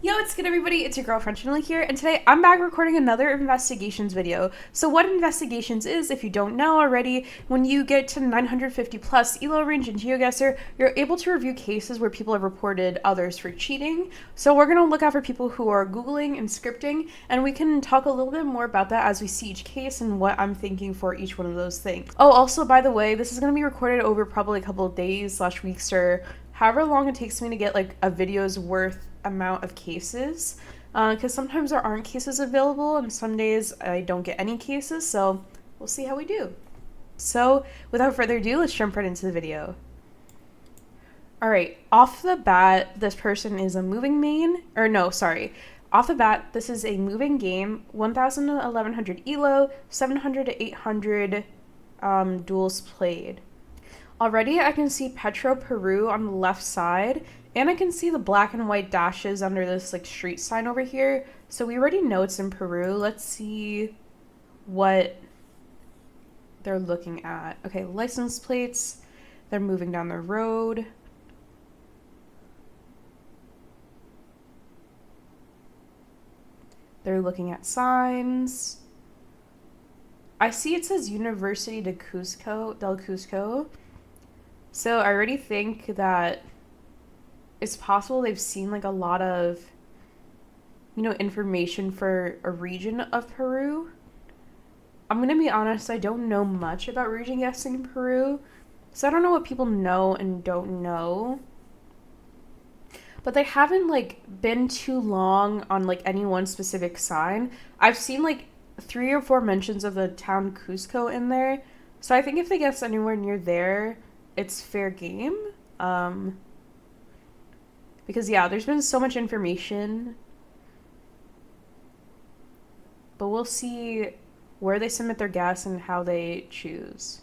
Yo, what's good everybody? It's your girl Frenchly here, and today I'm back recording another investigations video. So what investigations is, if you don't know already, when you get to 950 plus elo range in Geoguessr, you're able to review cases where people have reported others for cheating. So we're going to look out for people who are Googling and scripting, and we can talk a little bit more about that as we see each case and what I'm thinking for each one of those things. Oh, also, by the way, this is going to be recorded over probably a couple of days / weeks or however long it takes me to get like a video's worth amount of cases, because sometimes there aren't cases available and some days I don't get any cases, so we'll see how we do. So without further ado, let's jump right into the video. Alright, off the bat, this person is a moving main, or no, sorry. Off the bat, this is a moving game, 1000 to 1100 elo, 700 to 800 duels played. Already I can see Petro Peru on the left side, and I can see the black and white dashes under this like street sign over here. So we already know it's in Peru. Let's see what they're looking at. Okay, license plates. They're moving down the road. They're looking at signs. I see it says University de Cusco, del Cusco. So I already think that it's possible they've seen like a lot of, information for a region of Peru. I'm gonna be honest, I don't know much about region guessing in Peru, so I don't know what people know and don't know. But they haven't like been too long on like any one specific sign. I've seen like 3 or 4 mentions of the town Cusco in there, so I think if they guess anywhere near there, it's fair game. Because yeah, there's been so much information, but we'll see where they submit their guess and how they choose.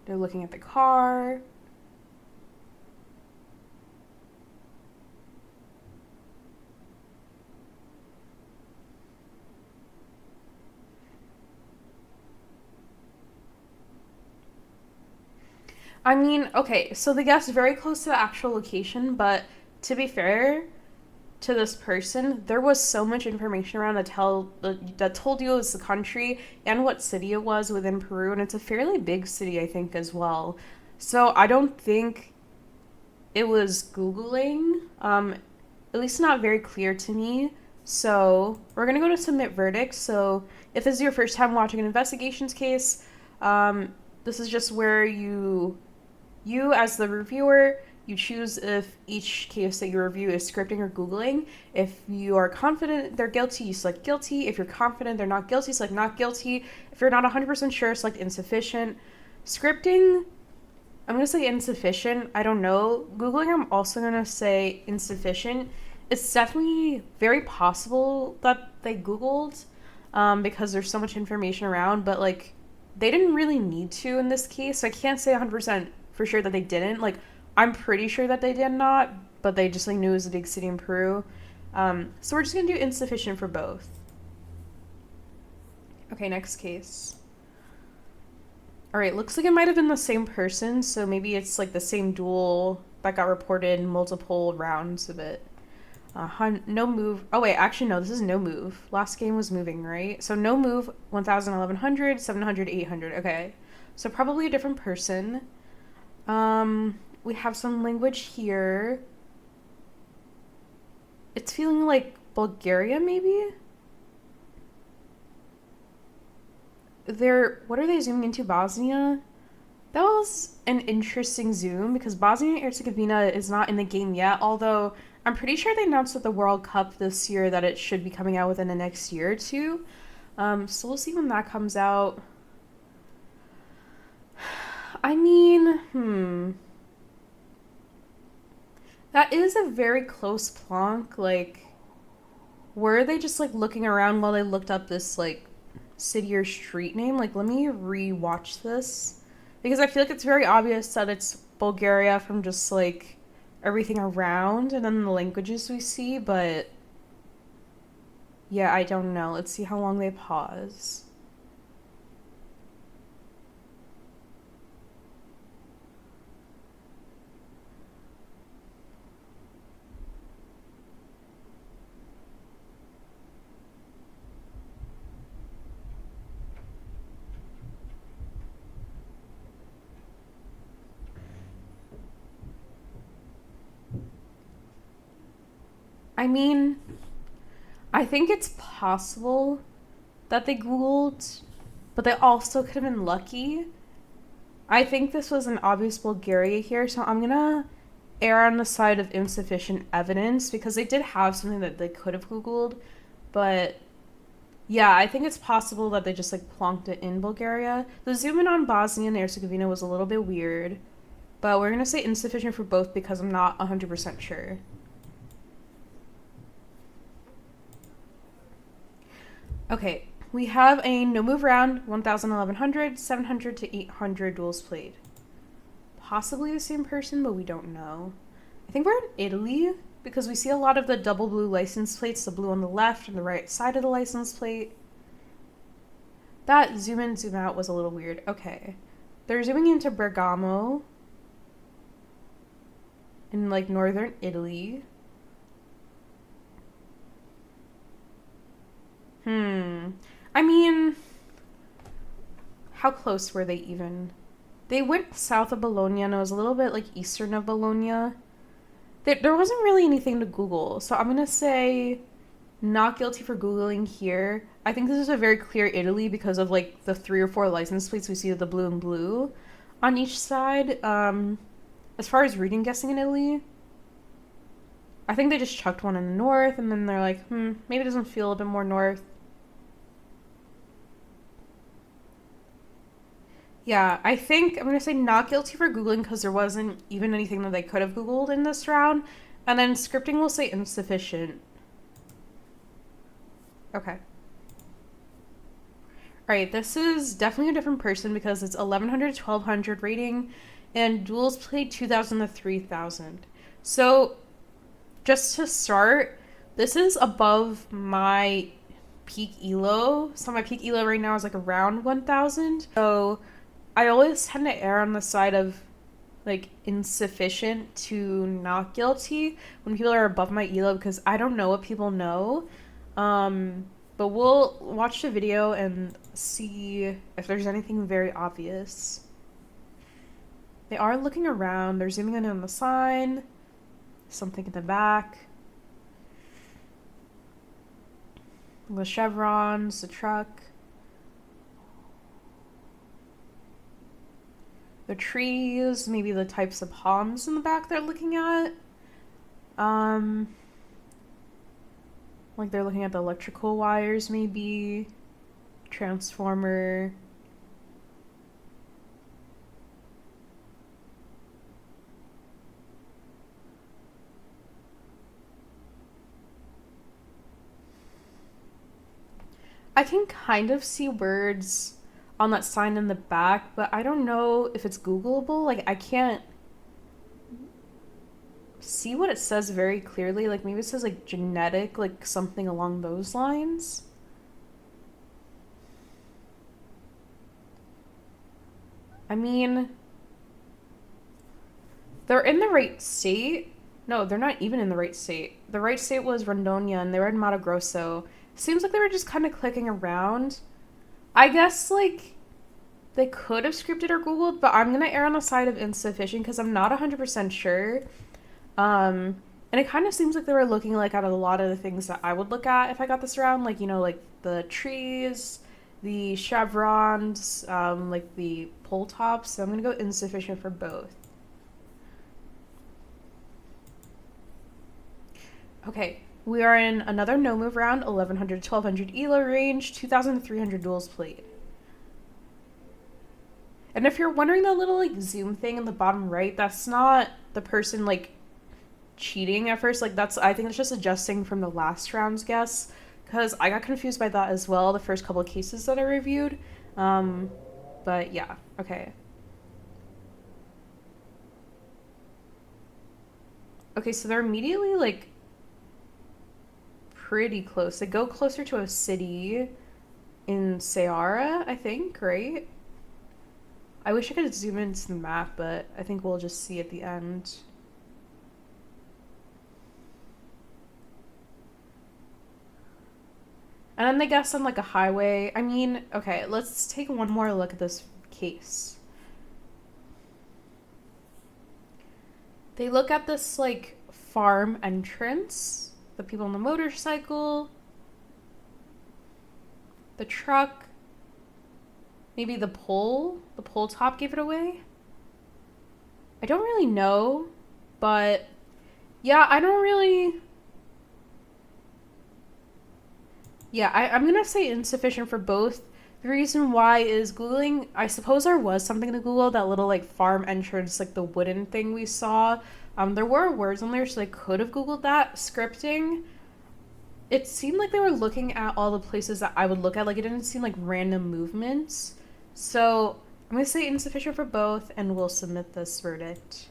They're looking at the car. I mean, okay, so the guess very close to the actual location, but to be fair to this person, there was so much information around that told you it was the country and what city it was within Peru, and it's a fairly big city, I think, as well. So I don't think it was Googling, at least not very clear to me. So we're gonna go to submit verdicts. So if this is your first time watching an investigations case, this is just where you as the reviewer, you choose if each case that you review is scripting or Googling. If you are confident they're guilty, you select guilty. If you're confident they're not guilty, select not guilty. If you're not 100% sure, select insufficient. Scripting, I'm going to say insufficient. I don't know. Googling, I'm also going to say insufficient. It's definitely very possible that they Googled, because there's so much information around, but like they didn't really need to in this case. So I can't say 100% for sure that they didn't. Like, I'm pretty sure that they did not, but they just like knew it was a big city in Peru. So we're just gonna do insufficient for both. Okay, next case. Alright, looks like it might have been the same person, so maybe it's like the same duel that got reported in multiple rounds of it. No move. Oh wait, actually no, this is no move. Last game was moving, right? So no move, 1000, 1100, 700, 800. Okay, so probably a different person. We have some language here. It's feeling like Bulgaria, maybe? What are they zooming into? Bosnia? That was an interesting zoom because Bosnia and Herzegovina is not in the game yet, although I'm pretty sure they announced at the World Cup this year that it should be coming out within the next year or two. So we'll see when that comes out. I mean, that is a very close plonk. Like, were they just like looking around while they looked up this like city or street name? Like, let me re-watch this because I feel like it's very obvious that it's Bulgaria from just like everything around and then the languages we see, but yeah, I don't know. Let's see how long they pause. I mean, I think it's possible that they Googled, but they also could have been lucky. I think this was an obvious Bulgaria here, so I'm gonna err on the side of insufficient evidence because they did have something that they could have Googled, but yeah, I think it's possible that they just like plonked it in Bulgaria. The zoom in on Bosnia and Herzegovina was a little bit weird, but we're gonna say insufficient for both because I'm not 100% sure. Okay, we have a no move round, 1000, 1100, 700 to 800 duels played. Possibly the same person, but we don't know. I think we're in Italy because we see a lot of the double blue license plates, the blue on the left and the right side of the license plate. That zoom in, zoom out was a little weird. Okay. They're zooming into Bergamo in like northern Italy. I mean, how close were they even? They went south of Bologna and it was a little bit like eastern of Bologna. There wasn't really anything to Google, so I'm gonna say not guilty for Googling here. I think this is a very clear Italy because of like the 3 or 4 license plates we see with the blue and blue on each side. As far as reading guessing in Italy, I think they just chucked one in the north and then they're like, maybe it doesn't feel a bit more north. Yeah, I think I'm going to say not guilty for Googling because there wasn't even anything that they could have Googled in this round. And then scripting will say insufficient. Okay. Alright, this is definitely a different person because it's 1100 to 1200 rating and duels played 2000 to 3000. So, just to start, this is above my peak elo. So my peak elo right now is like around 1000. So I always tend to err on the side of like insufficient to not guilty when people are above my elo because I don't know what people know. But we'll watch the video and see if there's anything very obvious. They are looking around. They're zooming in on the sign. Something in the back. The chevrons, the truck. The trees, maybe the types of palms in the back they're looking at. Like they're looking at the electrical wires maybe. Transformer. I can kind of see words on that sign in the back, but I don't know if it's Googleable. Like, I can't see what it says very clearly. Like, maybe it says, like, genetic, like, something along those lines. I mean, they're in the right state. No, they're not even in the right state. The right state was Rondônia, and they were in Mato Grosso. Seems like they were just kind of clicking around. I guess, like, they could have scripted or Googled, but I'm going to err on the side of insufficient because I'm not 100% sure. And it kind of seems like they were looking, like, at a lot of the things that I would look at if I got this round. Like, you know, like, the trees, the chevrons, like, the pole tops. So I'm going to go insufficient for both. Okay. We are in another no move round, 1100 to 1200 elo range, 2000 to 300 duels played. And if you're wondering that little like zoom thing in the bottom right, that's not the person like cheating at first. Like I think it's just adjusting from the last round's guess because I got confused by that as well the first couple of cases that I reviewed. But yeah, okay. Okay, so they're immediately like pretty close. They go closer to a city in Ceará, I think, right? I wish I could zoom into the map, but I think we'll just see at the end. And then they guess on like a highway. I mean, okay, let's take one more look at this case. They look at this like farm entrance the people on the motorcycle, the truck, maybe the pole top gave it away. I don't really know, but yeah, I don't really. Yeah, I'm gonna say insufficient for both. The reason why is Googling, I suppose there was something to Google, that little like farm entrance, like the wooden thing we saw. There were words on there, so they could have Googled that. Scripting, it seemed like they were looking at all the places that I would look at. Like, it didn't seem like random movements. So I'm gonna say insufficient for both, and we'll submit this verdict.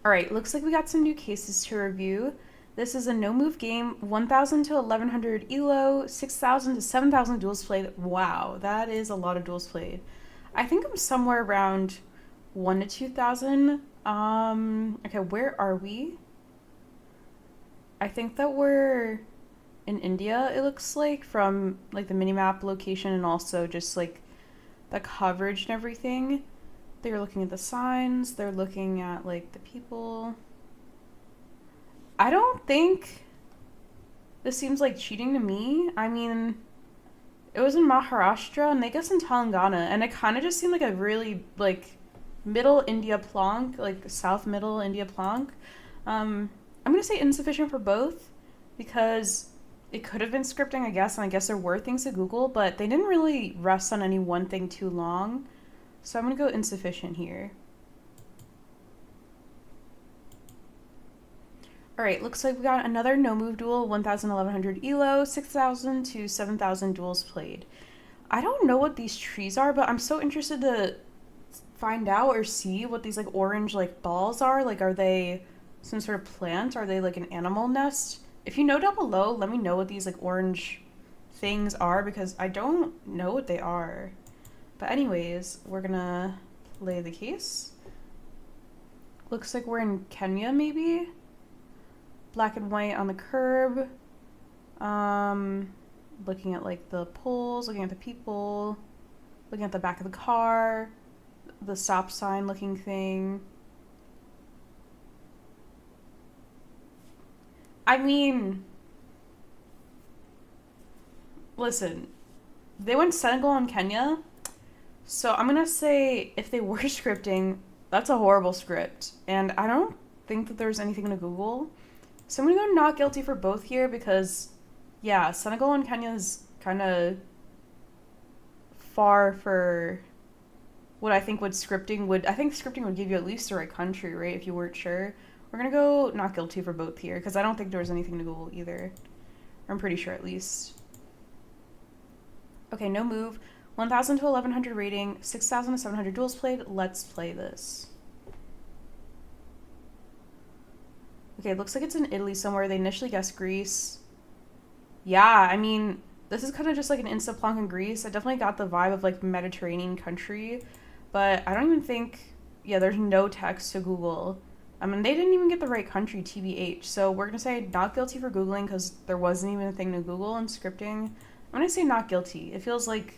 All right, looks like we got some new cases to review. This is a no-move game, 1,000 to 1,100 elo, 6,000 to 7,000 duels played. Wow, that is a lot of duels played. I think I'm somewhere around 1 to 2,000. Okay, where are we? I think that we're in India, it looks like, from like the minimap location and also just like the coverage and everything. They're looking at the signs, they're looking at like the people. I don't think this seems like cheating to me. I mean, it was in Maharashtra and they guess in Telangana, and it kind of just seemed like a really like middle India plonk, like south middle India plonk. I'm gonna say insufficient for both because it could have been scripting, I guess, and I guess there were things to Google, but they didn't really rest on any one thing too long. So I'm gonna go insufficient here. All right, looks like we got another no-move duel, 1,000, 1,100 elo, 6,000 to 7,000 duels played. I don't know what these trees are, but I'm so interested to find out or see what these like orange like balls are. Like, are they some sort of plant? Are they like an animal nest? If you know down below, let me know what these like orange things are because I don't know what they are. But anyways, we're gonna play the case. Looks like we're in Kenya maybe? Black and white on the curb. Looking at like the poles, looking at the people, looking at the back of the car, the stop sign looking thing. I mean, listen, they went Senegal and Kenya, so I'm gonna say if they were scripting, that's a horrible script, and I don't think that there's anything to Google. So I'm gonna go not guilty for both here because, yeah, Senegal and Kenya is kind of far for what I think scripting would. I think scripting would give you at least the right country, right? If you weren't sure. We're gonna go not guilty for both here because I don't think there was anything to Google either. I'm pretty sure at least. Okay, no move. 1,000 to 1,100 rating, 6,000 to 700 duels played. Let's play this. Okay, it looks like it's in Italy somewhere. They initially guessed Greece. Yeah, I mean, this is kind of just like an instant plonk in Greece. I definitely got the vibe of like Mediterranean country, but I don't even think, yeah, there's no text to Google. I mean, they didn't even get the right country, TBH. So we're going to say not guilty for Googling because there wasn't even a thing to Google in scripting. I'm going to say not guilty. It feels like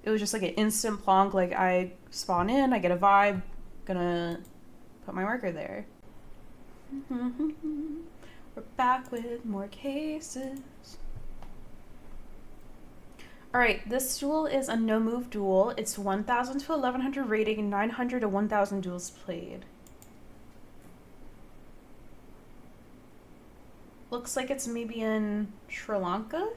it was just like an instant plonk. Like I spawn in, I get a vibe, gonna put my marker there. We're back with more cases. Alright, this duel is a no-move duel. It's 1,000 to 1,100 rating, 900 to 1,000 duels played. Looks like it's maybe in Sri Lanka?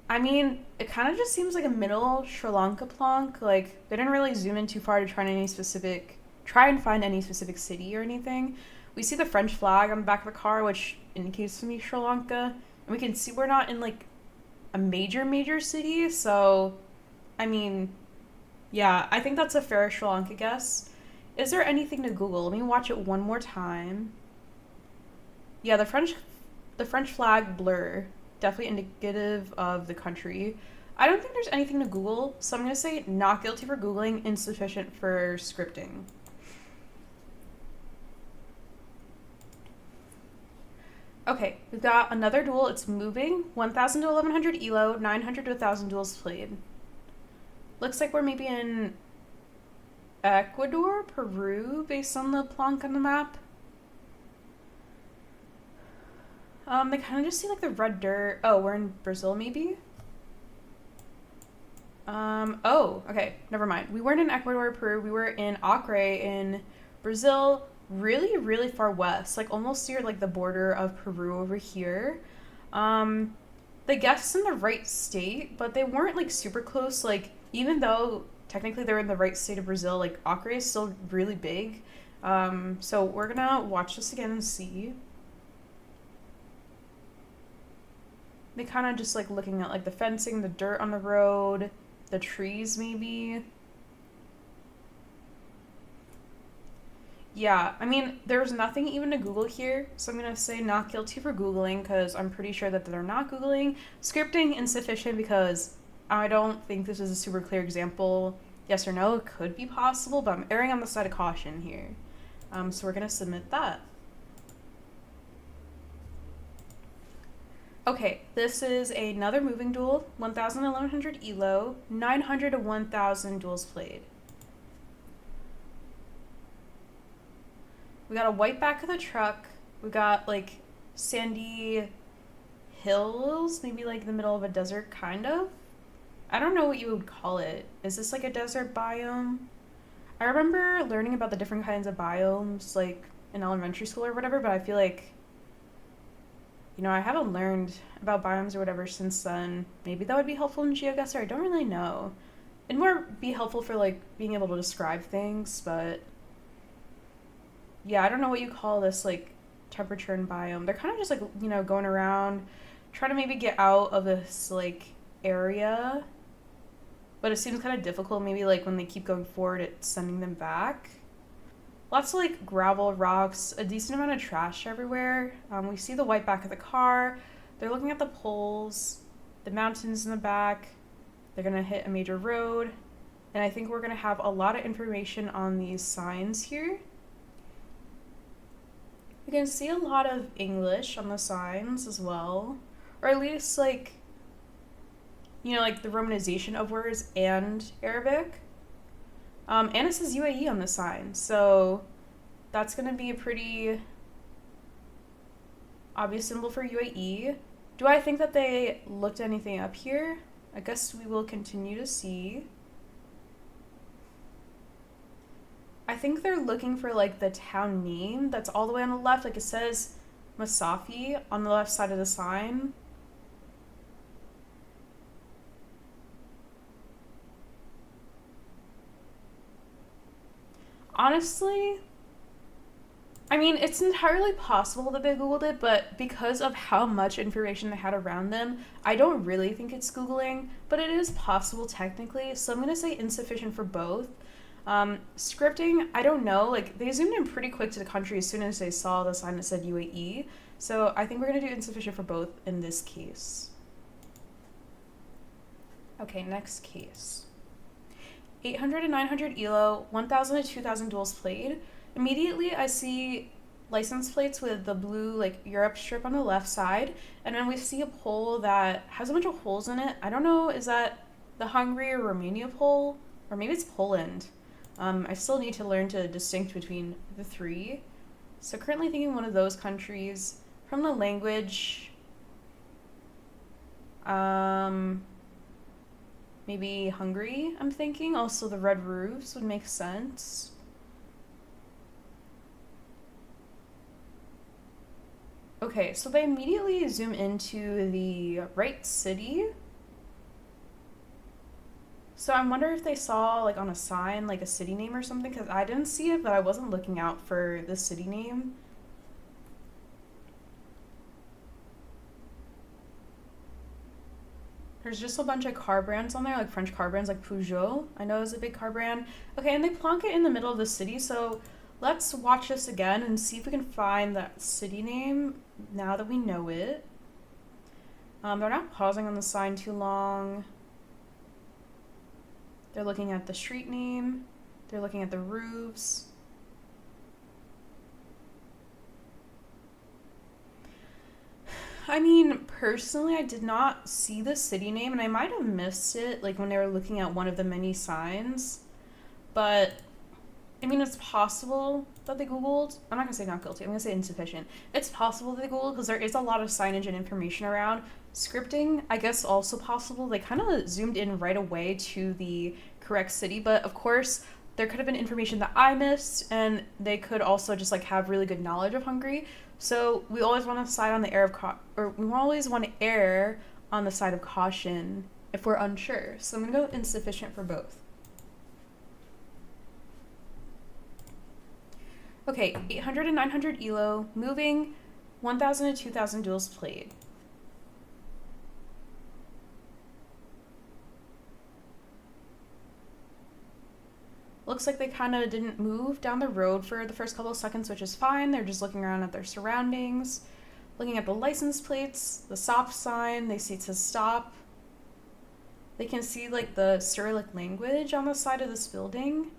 I mean, it kind of just seems like a middle Sri Lanka plonk. Like, they didn't really zoom in too far to try and find any specific city or anything. We see the French flag on the back of the car, which indicates to me Sri Lanka. And we can see we're not in, like, a major city. So, I mean, yeah, I think that's a fair Sri Lanka guess. Is there anything to Google? Let me watch it one more time. Yeah, the French flag blur. Definitely indicative of the country. I don't think there's anything to Google, so I'm going to say not guilty for Googling, insufficient for scripting. Okay, we've got another duel. It's moving. 1,000 to 1,100 elo, 900 to 1,000 duels played. Looks like we're maybe in Ecuador, Peru, based on the plonk on the map. They kind of just seem like the red dirt. Oh, we're in Brazil, maybe? Oh, okay, never mind. We weren't in Ecuador, Peru. We were in Acre in Brazil, really, really far west, like almost near like the border of Peru over here. Um, they guessed in the right state, but they weren't like super close. Like, even though technically they're in the right state of Brazil, like Acre is still really big. So we're gonna watch this again and see. They kind of just like looking at like the fencing, the dirt on the road, the trees maybe. Yeah, I mean, there's nothing even to Google here, so I'm gonna say not guilty for Googling because I'm pretty sure that they're not Googling. Scripting insufficient because I don't think this is a super clear example. Yes or no, it could be possible, but I'm erring on the side of caution here. So we're gonna submit that. Okay, this is another moving duel, 1,000 to 1,100 elo, 900 to 1,000 duels played. We got a white back of the truck. We got like sandy hills, maybe like the middle of a desert, kind of. I don't know what you would call it. Is this like a desert biome? I remember learning about the different kinds of biomes like in elementary school or whatever, but I feel like, you know, I haven't learned about biomes or whatever since then. Maybe that would be helpful in Geoguessr. I don't really know. It'd more be helpful for like being able to describe things, but yeah, I don't know what you call this like temperature and biome. They're kind of just like, you know, going around trying to maybe get out of this like area, but it seems kind of difficult. Maybe like when they keep going forward, it's sending them back. Lots of like gravel, rocks, a decent amount of trash everywhere. We see the white back of the car. They're looking at the poles, the mountains in the back. They're gonna hit a major road, and I think we're gonna have a lot of information on these signs here. You can see a lot of English on the signs as well, or at least like, you know, like the romanization of words and Arabic. And it says UAE on the sign, so that's gonna be a pretty obvious symbol for UAE. Do I think that they looked anything up here? I guess we will continue to see. I think they're looking for like the town name that's all the way on the left. Like it says Masafi on the left side of the sign. Honestly, I mean, it's entirely possible that they Googled it, but because of how much information they had around them, I don't really think it's Googling, but it is possible technically, so I'm going to say insufficient for both. Scripting, I don't know, like they zoomed in pretty quick to the country as soon as they saw the sign that said UAE, so I think we're going to do insufficient for both in this case. Okay, next case. 800 to 900 elo, 1,000 to 2,000 duels played. Immediately I see license plates with the blue like Europe strip on the left side, and then we see a pole that has a bunch of holes in it. I don't know, is that the Hungary or Romania pole? Or maybe it's Poland. I still need to learn to distinct between the three. So currently thinking one of those countries. From the language, maybe Hungary, I'm thinking. Also the red roofs would make sense. Okay, so they immediately zoom into the right city. So I wonder if they saw like on a sign like a city name or something, because I didn't see it, but I wasn't looking out for the city name. There's just a bunch of car brands on there, like French car brands, like Peugeot. I know is a big car brand. Okay, and they plonk it in the middle of the city, so let's watch this again and see if we can find that city name now that we know it. They're not pausing on the sign too long. They're looking at the street name. They're looking at the roofs. I mean, personally, I did not see the city name, and I might have missed it, like when they were looking at one of the many signs. But I mean, it's possible that they Googled. I'm not going to say not guilty. I'm going to say insufficient. It's possible that they Googled because there is a lot of signage and information around. Scripting, I guess, also possible. They kind of zoomed in right away to the correct city, but of course, there could have been information that I missed, and they could also just like have really good knowledge of Hungary. So we always want to side on the air of or we always want to err on the side of caution if we're unsure. So I'm gonna go insufficient for both. Okay, 800 and 900 elo, moving, 1,000 to 2,000 duels played. Looks like they kind of didn't move down the road for the first couple of seconds, which is fine. They're just looking around at their surroundings, looking at the license plates, the stop sign. They see it says stop. They can see like the Cyrillic language on the side of this building.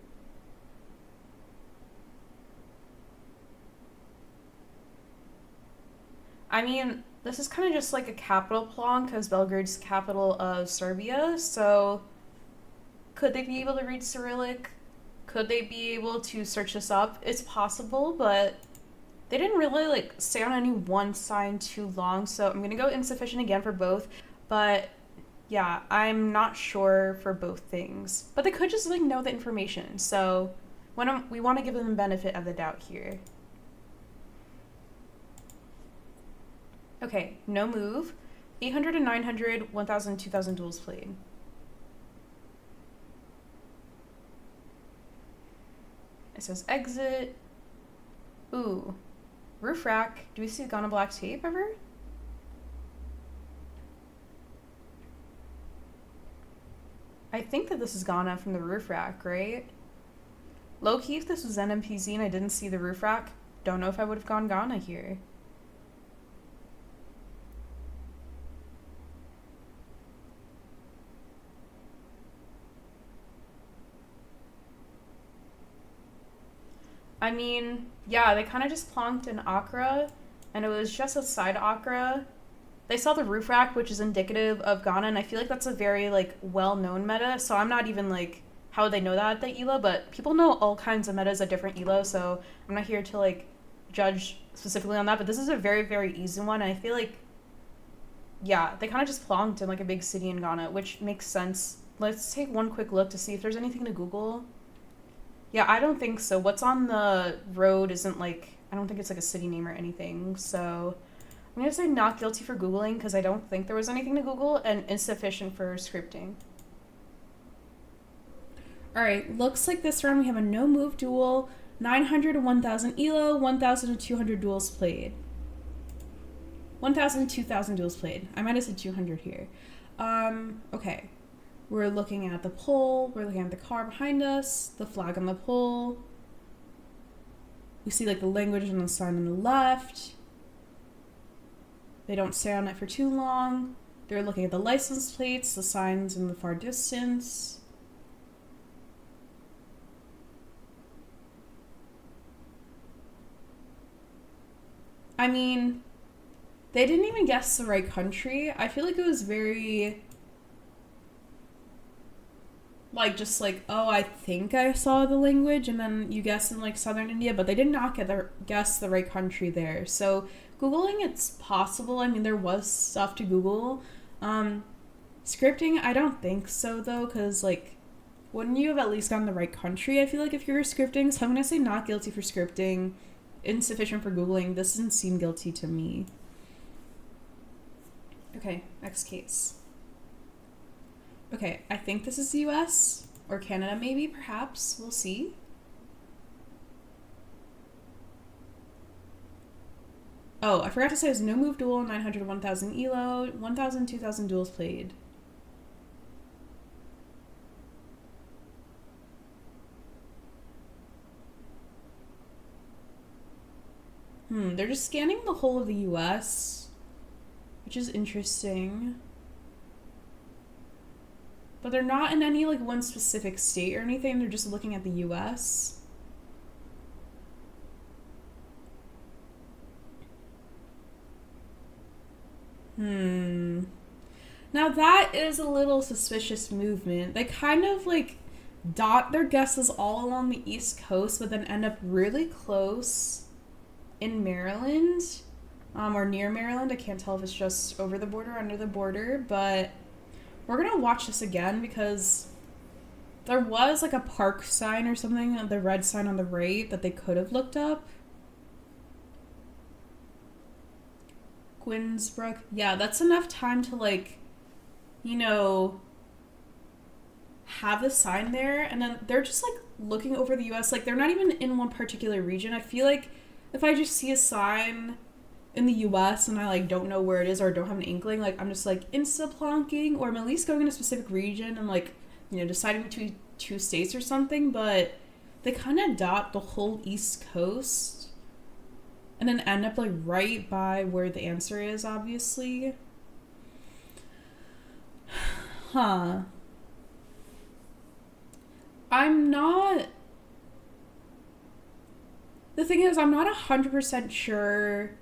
I mean, this is kind of just like a capital plonk because Belgrade's capital of Serbia, so could they be able to read Cyrillic? Could they be able to search this up? It's possible, but they didn't really like stay on any one sign too long, so I'm gonna go insufficient again for both. But yeah, I'm not sure for both things. But they could just like know the information, so we want to give them the benefit of the doubt here. Okay, no move. 800 and 900, 1,000, 2,000 duels played. It says exit. Ooh. Roof rack. Do we see Ghana black tape ever? I think that this is Ghana from the roof rack, right? Low key, if this was NMPZ and I didn't see the roof rack, don't know if I would have gone Ghana here. I mean, yeah, they kind of just plonked in Accra, and it was just outside Accra. They saw the roof rack, which is indicative of Ghana, and I feel like that's a very like well-known meta. So I'm not even like how would they know that at the ELO, but people know all kinds of metas at different ELO. So I'm not here to like judge specifically on that. But this is a very very easy one, and I feel like yeah, they kind of just plonked in like a big city in Ghana, which makes sense. Let's take one quick look to see if there's anything to Google. Yeah, I don't think so. What's on the road isn't like, I don't think it's like a city name or anything. So I'm going to say not guilty for Googling because I don't think there was anything to Google, and insufficient for scripting. All right, looks like this round we have a no move duel, 900 to 1,000 elo, 1,000 to 200 duels played. 1,000 to 2,000 duels played. I might have said 200 here. Okay. We're looking at the pole, we're looking at the car behind us, the flag on the pole. We see like the language on the sign on the left. They don't stay on it for too long. They're looking at the license plates, the signs in the far distance. I mean, they didn't even guess the right country. I feel like it was very like just like, oh, I think I saw the language, and then you guess in like southern India, but they did not guess the right country there. So Googling, it's possible. I mean, there was stuff to Google. Scripting, I don't think so though, because like, wouldn't you have at least gotten the right country? I feel like if you're scripting, so I'm gonna say not guilty for scripting, insufficient for Googling. This doesn't seem guilty to me. Okay, next case. Okay, I think this is the US or Canada, maybe, perhaps. We'll see. Oh, I forgot to say it was no move duel, 900 to 1,000 elo, 1,000, 2,000 duels played. They're just scanning the whole of the US, which is interesting. But they're not in any like one specific state or anything. They're just looking at the US. Now that is a little suspicious movement. They kind of like dot their guesses all along the East Coast, but then end up really close in Maryland, or near Maryland. I can't tell if it's just over the border or under the border, but we're going to watch this again because there was like a park sign or something, the red sign on the right, that they could have looked up. Gwinsbrook. Yeah, that's enough time to, like, you know, have the sign there. And then they're just, like, looking over the U.S. Like, they're not even in one particular region. I feel like if I just see a sign in the U.S. and I, like, don't know where it is or don't have an inkling, like, I'm just, like, insta-plonking, or I'm at least going in a specific region and, like, you know, deciding between two states or something. But they kind of dot the whole East Coast and then end up, like, right by where the answer is, obviously. Huh. I'm not... The thing is, I'm not 100% sure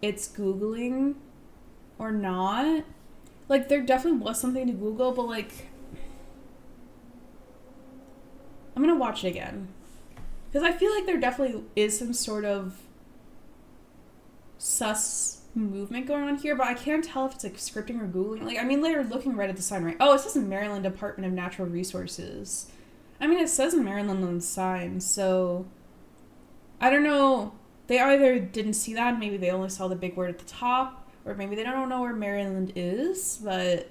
it's Googling or not. Like, there definitely was something to Google, but, like... I'm gonna watch it again. Because I feel like there definitely is some sort of sus movement going on here, but I can't tell if it's like scripting or Googling. Like, I mean, they're looking right at the sign, right? Oh, it says Maryland Department of Natural Resources. I mean, it says Maryland on the sign, so I don't know. They either didn't see that, maybe they only saw the big word at the top, or maybe they don't know where Maryland is, but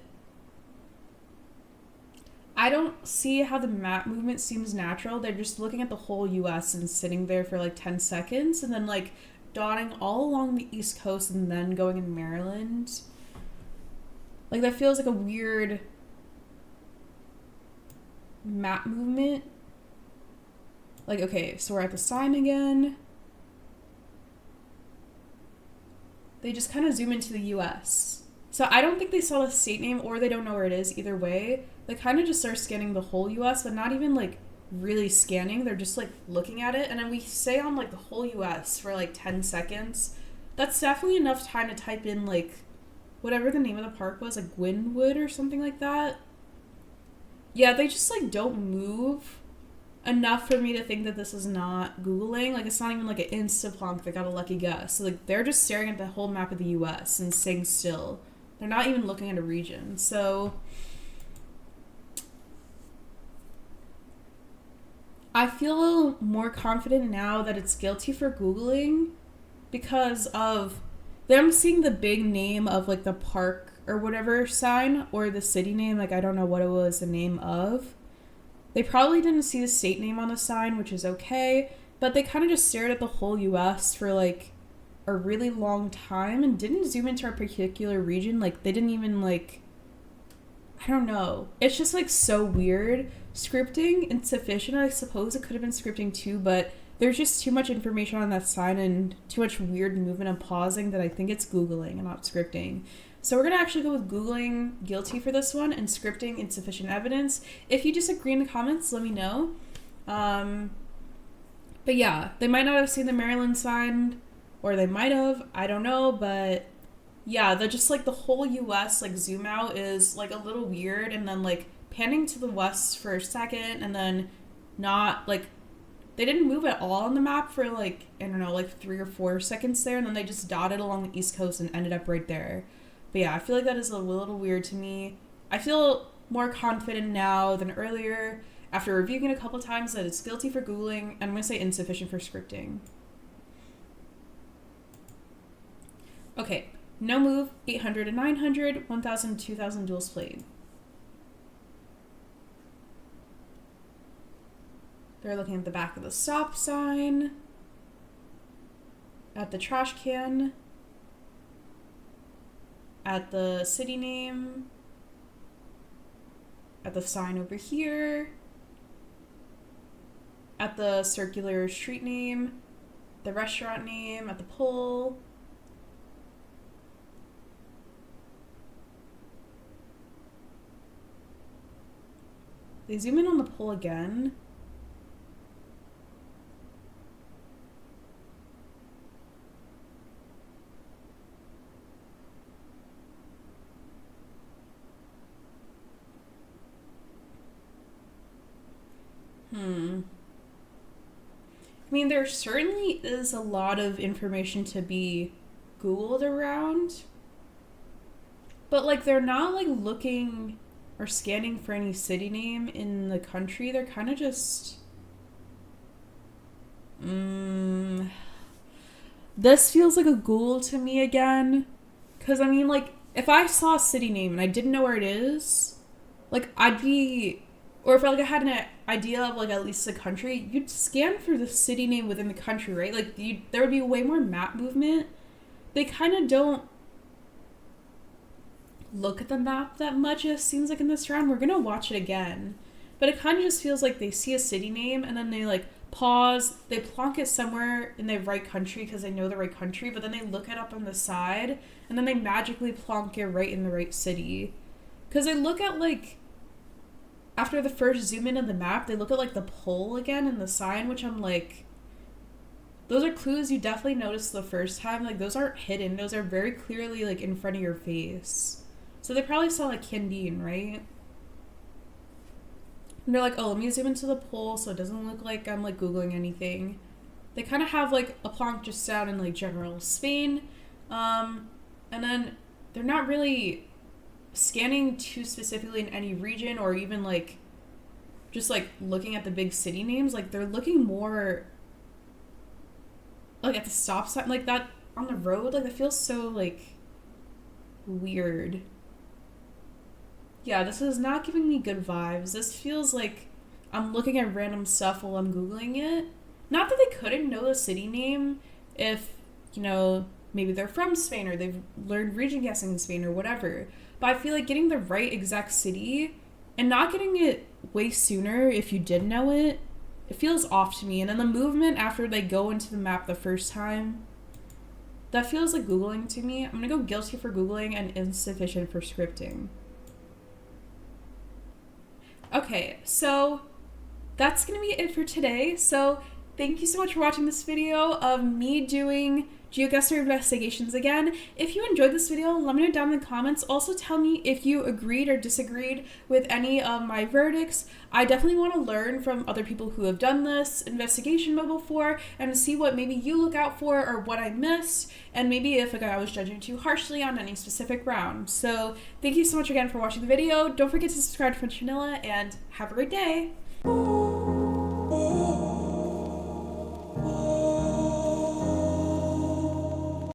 I don't see how the map movement seems natural. They're just looking at the whole US and sitting there for like 10 seconds and then like dotting all along the East Coast and then going in Maryland. Like, that feels like a weird map movement. Like, okay, so we're at the sign again. They just kind of zoom into the US. So I don't think they saw the state name or they don't know where it is. Either way, they kind of just start scanning the whole US, but not even like really scanning. They're just like looking at it, and then we stay on like the whole US for like 10 seconds. That's definitely enough time to type in like whatever the name of the park was, like Gwynwood or something like that. Yeah, they just like don't move enough for me to think that this is not Googling. Like, it's not even like an insta-plonk that got a lucky guess. So, like, they're just staring at the whole map of the US and staying still. They're not even looking at a region. So I feel more confident now that it's guilty for Googling because of them seeing the big name of like the park or whatever sign, or the city name. Like, I don't know what it was the name of. They probably didn't see the state name on the sign, which is okay, but they kind of just stared at the whole US for like a really long time and didn't zoom into a particular region. Like, they didn't even like, I don't know. It's just like so weird. Scripting insufficient. I suppose it could have been scripting too, but there's just too much information on that sign and too much weird movement and pausing that I think it's Googling and not scripting. So we're going to actually go with Googling guilty for this one and scripting insufficient evidence. If you disagree in the comments, let me know. But yeah, they might not have seen the Maryland sign, or they might have. I don't know, but yeah, the just like the whole US like zoom out is like a little weird, and then like panning to the west for a second and then not like they didn't move at all on the map for like, I don't know, like 3 or 4 seconds there, and then they just dotted along the East Coast and ended up right there. But yeah, I feel like that is a little weird to me. I feel more confident now than earlier after reviewing it a couple times that it's guilty for Googling, and I'm going to say insufficient for scripting. Okay, no move, 800 and 900, 1,000, 2,000 duels played. They're looking at the back of the stop sign, at the trash can, at the city name, at the sign over here, at the circular street name, the restaurant name, at the pole. They zoom in on the pole again. I mean, there certainly is a lot of information to be Googled around, but like they're not like looking or scanning for any city name in the country. They're kind of just. This feels like a Google to me again. Because, I mean, like, if I saw a city name and I didn't know where it is, like, I'd be. Or if like I had an idea of like at least the country, you'd scan for the city name within the country, right? Like, there would be way more map movement. They kind of don't look at the map that much, it seems like, in this round. We're gonna watch it again. But it kind of just feels like they see a city name and then they like pause, they plonk it somewhere in the right country because they know the right country, but then they look it up on the side and then they magically plonk it right in the right city. Because they look at like, after the first zoom in of the map, they look at like the pole again and the sign, which I'm like, those are clues you definitely noticed the first time. Like, those aren't hidden. Those are very clearly like in front of your face. So they probably saw like Candine, right? And they're like, oh, let me zoom into the pole so it doesn't look like I'm like Googling anything. They kind of have like a plonk just down in like general Spain. And then they're not really scanning too specifically in any region or even like just like looking at the big city names. Like, they're looking more like at the stop sign, like that on the road. Like, that feels so like weird. Yeah, this is not giving me good vibes. This feels like I'm looking at random stuff while I'm Googling it. Not that they couldn't know the city name if, you know, maybe they're from Spain or they've learned region guessing in Spain or whatever. But I feel like getting the right exact city and not getting it way sooner if you did know it, it feels off to me. And then the movement after they go into the map the first time, that feels like Googling to me. I'm going to go guilty for Googling and insufficient for scripting. Okay, so that's going to be it for today. So thank you so much for watching this video of me doing Geoguessr investigations again. If you enjoyed this video, let me know down in the comments. Also tell me if you agreed or disagreed with any of my verdicts. I definitely want to learn from other people who have done this investigation mode before and see what maybe you look out for or what I missed, and maybe if like I was judging too harshly on any specific round. So thank you so much again for watching the video. Don't forget to subscribe to French Vanilla and have a great day.